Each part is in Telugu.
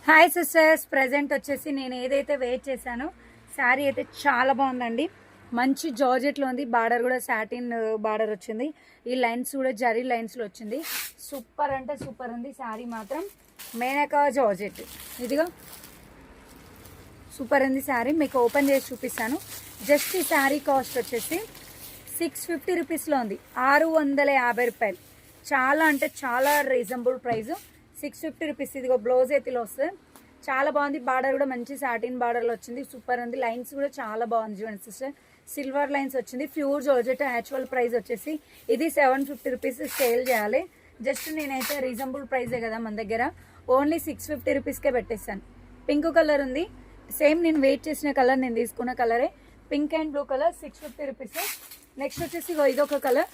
హాయ్ సిస్టర్స్, ప్రజెంట్ వచ్చేసి నేను ఏదైతే వెయిట్ చేశానో శారీ అయితే చాలా బాగుందండి. మంచి జార్జెట్లో ఉంది. బార్డర్ కూడా సాటిన్ బార్డర్ వచ్చింది. ఈ లైన్స్ కూడా జరీ లైన్స్లో వచ్చింది. సూపర్ అంటే సూపర్ ఉంది శారీ మాత్రం. మేనకా జార్జెట్ ఇదిగో సూపర్ ఉంది శారీ. మీకు ఓపెన్ చేసి చూపిస్తాను. జస్ట్ ఈ శారీ కాస్ట్ వచ్చేసి 650 రూపీస్లో ఉంది. 650 రూపాయలు. చాలా అంటే చాలా రీజనబుల్ ప్రైస్. 650 రూపీస్. ఇదిగో బ్లౌజ్ అయితే వస్తుంది. చాలా బాగుంది. బార్డర్ కూడా మంచి సాటిన్ బార్డర్లో వచ్చింది. సూపర్ ఉంది. లైన్స్ కూడా చాలా బాగుంది చూడండి సిస్టర్. సిల్వర్ లైన్స్ వచ్చింది. Pure georgette. యాక్చువల్ ప్రైస్ వచ్చేసి ఇది 750 రూపీస్ సేల్ చేయాలి. జస్ట్ నేనైతే రీజనబుల్ ప్రైజే కదా మన దగ్గర. ఓన్లీ 650 రూపీస్కే పెట్టేస్తాను. పింక్ కలర్ ఉంది. సేమ్ నేను వెయిట్ చేసిన కలర్, నేను తీసుకున్న కలరే. Pink and blue colour. 650 rupees. Next వచ్చేసి ఇదొక కలర్.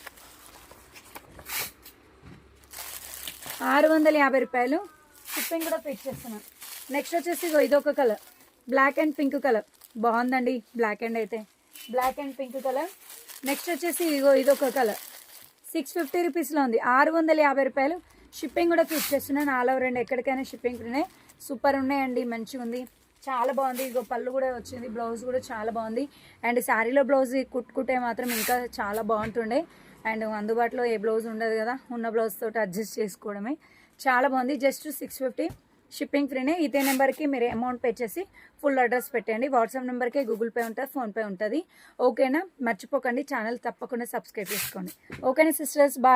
650 రూపాయలు. షిప్పింగ్ కూడా ఫిక్స్ చేస్తున్నాను. నెక్స్ట్ వచ్చేసి ఇదొక colour. Black and pink colour. బాగుందండి బ్లాక్ అండ్ అయితే. Black and pink colour. Next వచ్చేసి ఇదొక కలర్. 650 రూపీస్లో ఉంది. 650 రూపాయలు. షిప్పింగ్ కూడా ఫిక్స్ చేస్తున్నాను. ఆల్ ఓవర్ అండి, ఎక్కడికైనా షిప్పింగ్ ఉన్నాయి. సూపర్ ఉన్నాయండి. మంచిగా ఉంది. చాలా బాగుంది. ఇగో పళ్ళు కూడా వచ్చింది. బ్లౌజ్ కూడా చాలా బాగుంది. అండ్ శారీలో బ్లౌజ్ కుట్టుకుంటే మాత్రం ఇంకా చాలా బాగుంటుండే. అండ్ అందుబాటులో ఏ బ్లౌజ్ ఉండదు కదా, ఉన్న బ్లౌజ్ తోటి అడ్జస్ట్ చేసుకోవడమే. చాలా బాగుంది. జస్ట్ 650. షిప్పింగ్ ఫ్రీనే. ఇదే నెంబర్కి మీరు అమౌంట్ పే చేసి ఫుల్ అడ్రస్ పెట్టండి. వాట్సాప్ నెంబర్కే గూగుల్ పే ఉంటుంది, ఫోన్పే ఉంటుంది. ఓకేనా? మర్చిపోకండి. ఛానల్ తప్పకుండా సబ్స్క్రైబ్ చేసుకోండి. ఓకేనా సిస్టర్స్? బాయ్.